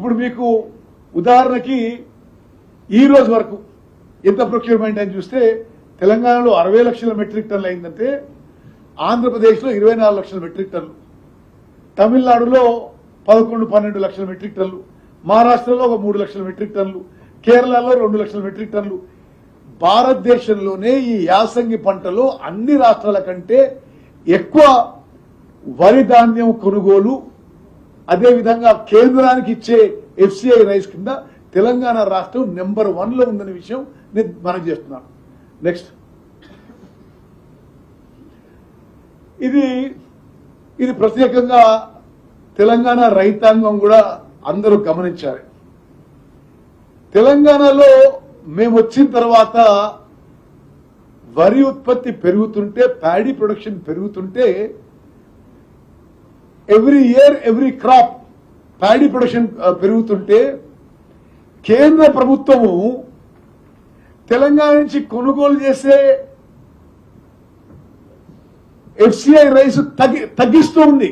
ఇప్పుడు మీకు ఉదాహరణకి ఈ రోజు వరకు ఎంత ప్రొక్యూర్మెంట్ అని చూస్తే తెలంగాణలో 60 లక్షల మెట్రిక్ టన్నులు అయిందంటే ఆంధ్రప్రదేశ్లో 24 లక్షల మెట్రిక్ టన్నులు, తమిళనాడులో 11-12 లక్షల మెట్రిక్ టన్నులు, మహారాష్ట్రలో ఒక 3 లక్షల మెట్రిక్ టన్నులు, కేరళలో 2 లక్షల మెట్రిక్ టన్నులు. భారతదేశంలోనే ఈ యాసంగి పంటలో అన్ని రాష్ట్రాల కంటే ఎక్కువ వరి ధాన్యం కొనుగోలు, అదేవిధంగా కేంద్రానికి ఇచ్చే FCI రైస్ కింద తెలంగాణ రాష్ట్రం నెంబర్ 1 లో ఉందనే విషయం నేను మనం చేస్తున్నాను. నెక్స్ట్, ఇది ప్రత్యేకంగా తెలంగాణ రైతాంగం కూడా అందరూ గమనించాలి. తెలంగాణలో మేము వచ్చిన తర్వాత వరి ఉత్పత్తి పెరుగుతుంటే, ప్యాడీ ప్రొడక్షన్ పెరుగుతుంటే, every year every crop paddy production పెరుగుతుంటే కేంద్ర ప్రభుత్వము తెలంగాణ నుంచి కొనుగోలు చేసే FCI రైస్ తగ్గిస్తూ ఉంది.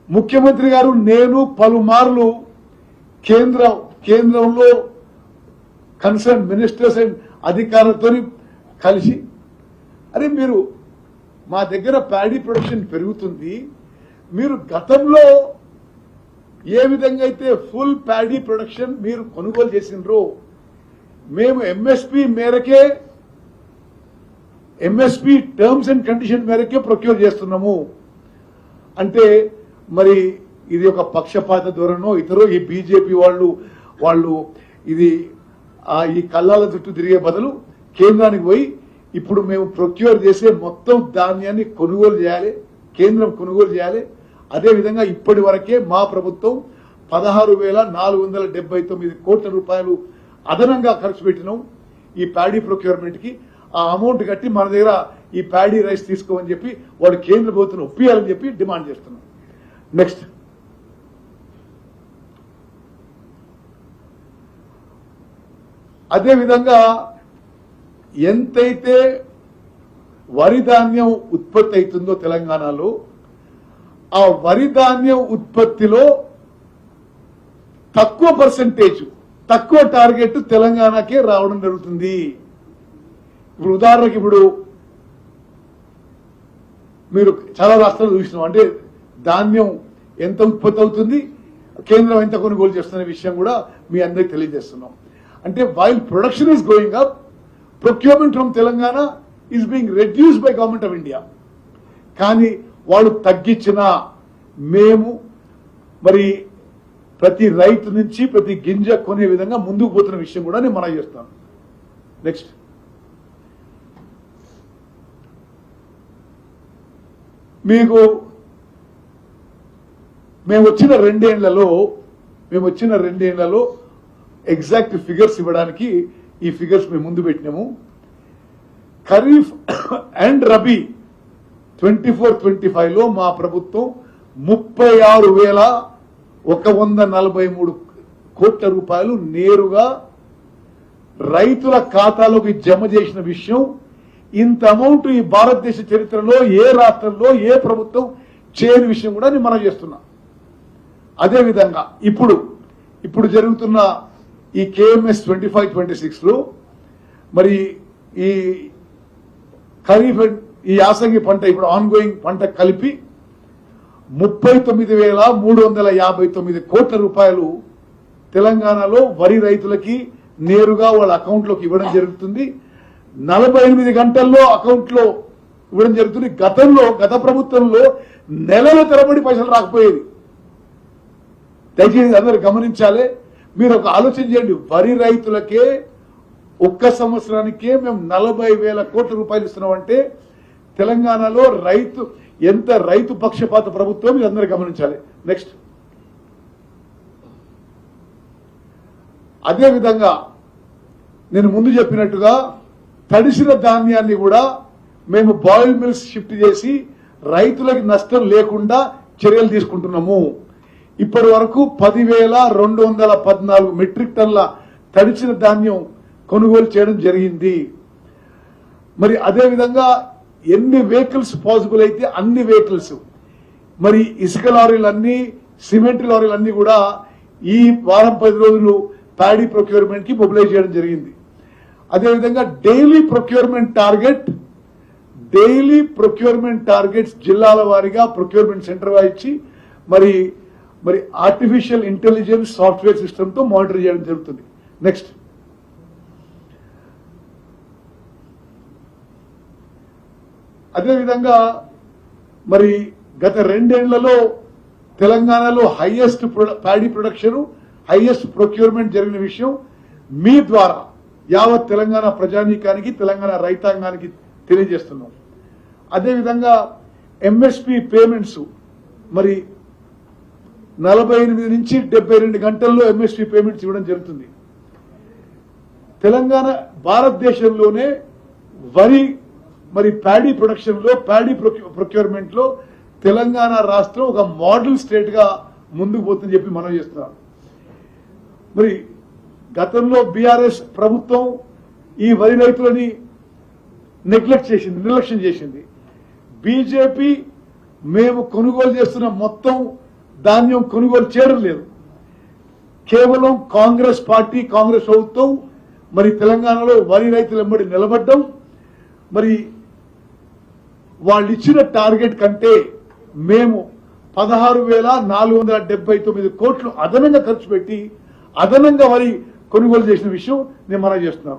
ముఖ్యమంత్రి గారు, నేను పలుమార్లు కేంద్రంలో కన్సర్న్ మినిస్టర్స్ అండ్ అధికారులతో కలిసి, అరే మీరు మా దగ్గర ప్యాడీ ప్రొడక్షన్ పెరుగుతుంది, మీరు గతంలో ఏ విధంగా అయితే ఫుల్ ప్యాడీ ప్రొడక్షన్ మీరు కొనుగోలు చేసినారో మేము ఎంఎస్పీ టర్మ్స్ అండ్ కండిషన్ మేరకే ప్రొక్యూర్ చేస్తున్నాము అంటే, మరి ఇది ఒక పక్షపాత ధోరణో ఇతరో ఈ బీజేపీ వాళ్ళు ఇది ఈ కళ్ళాల చుట్టూ తిరిగే బదులు కేంద్రానికి పోయి ఇప్పుడు మేము ప్రొక్యూర్ చేసే మొత్తం ధాన్యాన్ని కొనుగోలు చేయాలి, కేంద్రం కొనుగోలు చేయాలి. అదేవిధంగా ఇప్పటి వరకే మా ప్రభుత్వం 16,479 కోట్ల రూపాయలు అదనంగా ఖర్చు పెట్టినాం ఈ ప్యాడీ ప్రొక్యూర్మెంట్ కి. ఆ అమౌంట్ కట్టి మన దగ్గర ఈ ప్యాడీ రైస్ తీసుకోమని చెప్పి వాడు కేంద్ర ప్రభుత్వం ఒప్పియాలని చెప్పి డిమాండ్ చేస్తున్నాం. నెక్స్ట్, అదేవిధంగా ఎంతైతే వరి ధాన్యం ఉత్పత్తి అవుతుందో తెలంగాణలో, ఆ వరి ధాన్యం ఉత్పత్తిలో తక్కువ పర్సెంటేజ్, తక్కువ టార్గెట్ తెలంగాణకే రావడం జరుగుతుంది. ఇప్పుడు ఉదాహరణకి ఇప్పుడు మీరు చాలా రాష్ట్రాలు చూసినాం, అంటే ధాన్యం ఎంత ఉత్పత్తి అవుతుంది, కేంద్రం ఎంత కొనుగోలు చేస్తున్న విషయం కూడా మీ అందరికి తెలియజేస్తున్నాం. అంటే while production is going up, procurement from Telangana is being reduced by government of India. కానీ వాళ్ళు తగ్గించినా మేము మరి ప్రతి రైతు నుంచి ప్రతి గింజ కొనే విధంగా ముందుకు పోతున్న విషయం కూడా నేను మనం చేస్తాను. నెక్స్ట్, మీకు మేము వచ్చిన రెండేళ్లలో ఎగ్జాక్ట్ ఫిగర్స్ ఇవ్వడానికి ఈ ఫిగర్స్ మేము ముందు పెట్టినాము. ఖరీఫ్ అండ్ రబీ 24-25 లో మా ప్రభుత్వం 36,143 కోట్ల రూపాయలు నేరుగా రైతుల ఖాతాలోకి జమ చేసిన విషయం, ఇంత అమౌంట్ ఈ భారతదేశ చరిత్రలో ఏ రాష్ట్రంలో ఏ ప్రభుత్వం చేయని విషయం కూడా నేను మనం చేస్తున్నా. అదేవిధంగా ఇప్పుడు జరుగుతున్న ఈ KMS 25-26 లో మరి ఈ ఖరీఫ్ ఈ యాసంగి పంట ఇప్పుడు ఆన్గోయింగ్ పంట కలిపి 39,359 కోట్ల రూపాయలు తెలంగాణలో వరి రైతులకి నేరుగా వాళ్ళ అకౌంట్లోకి ఇవ్వడం జరుగుతుంది. 48 గంటల్లో అకౌంట్లో ఇవ్వడం జరుగుతుంది. గత ప్రభుత్వంలో నెలల తరబడి పైసలు రాకపోయేది. దయచేసి అందరూ గమనించాలి. మీరు ఒక ఆలోచన చేయండి, వరి రైతులకే ఒక్క సంవత్సరానికే మేము 40,000 కోట్ల రూపాయలు ఇస్తున్నామంటే తెలంగాణలో ఎంత రైతు పక్షపాత ప్రభుత్వం మీరు అందరూ గమనించాలి. నెక్స్ట్, అదేవిధంగా నేను ముందు చెప్పినట్టుగా తడిసిన ధాన్యాన్ని కూడా మేము బాయిల్ మిల్స్ షిఫ్ట్ చేసి రైతులకు నష్టం లేకుండా చర్యలు తీసుకుంటున్నాము. ఇప్పటి వరకు 10,214 మెట్రిక్ టన్నుల తడిచిన ధాన్యం కొనుగోలు చేయడం జరిగింది. మరి అదేవిధంగా ఎన్ని వెహికల్స్ పాసిబుల్ అయితే అన్ని వెహికల్స్, మరి ఇసుక లారీలన్నీ సిమెంట్ లారీలు అన్ని కూడా ఈ వారం 10 రోజులు ప్యాడీ ప్రొక్యూర్మెంట్ కి మొబిలైజ్ చేయడం జరిగింది. అదేవిధంగా డైలీ ప్రొక్యూర్మెంట్ టార్గెట్స్ జిల్లాల వారీగా ప్రొక్యూర్మెంట్ సెంటర్ ఇచ్చి మరి ఆర్టిఫిషియల్ ఇంటెలిజెన్స్ సాఫ్ట్వేర్ సిస్టమ్ తో మానిటర్ చేయడం జరుగుతుంది. నెక్స్ట్, అదేవిధంగా మరి గత 2 ఏళ్లలో తెలంగాణలో highest paddy production, highest procurement జరిగిన విషయం మీ ద్వారా యావత్ తెలంగాణ ప్రజానీకానికి, తెలంగాణ రైతాంగానికి తెలియజేస్తున్నాం. అదేవిధంగా ఎంఎస్పి పేమెంట్స్ మరి 48 నుంచి 72 గంటల్లో ఎంఎస్పి పేమెంట్స్ ఇవ్వడం జరుగుతుంది. తెలంగాణ భారతదేశంలోనే వరి మరి ప్యాడీ ప్రొడక్షన్ లో, ప్యాడీ ప్రొక్యూర్మెంట్ లో తెలంగాణ రాష్ట్రం ఒక మోడల్ స్టేట్ గా ముందుకు పోతుందని చెప్పి మనం చేస్తున్నాం. మరి గతంలో బీఆర్ఎస్ ప్రభుత్వం ఈ వరి రైతులని నిర్లక్ష్యం చేసింది. బీజేపీ మేము కొనుగోలు చేస్తున్న మొత్తం ధాన్యం కొనుగోలు చేయడం లేదు. కేవలం కాంగ్రెస్ పార్టీ, కాంగ్రెస్ ప్రభుత్వం మరి తెలంగాణలో వరి రైతుల వెంబడి నిలబడ్డం, మరి వాళ్ళు ఇచ్చిన టార్గెట్ కంటే మేము 16,479 కోట్లు అదనంగా ఖర్చు పెట్టి అదనంగా వరి కొనుగోలు చేసిన విషయం నేను మనం చేస్తున్నాం.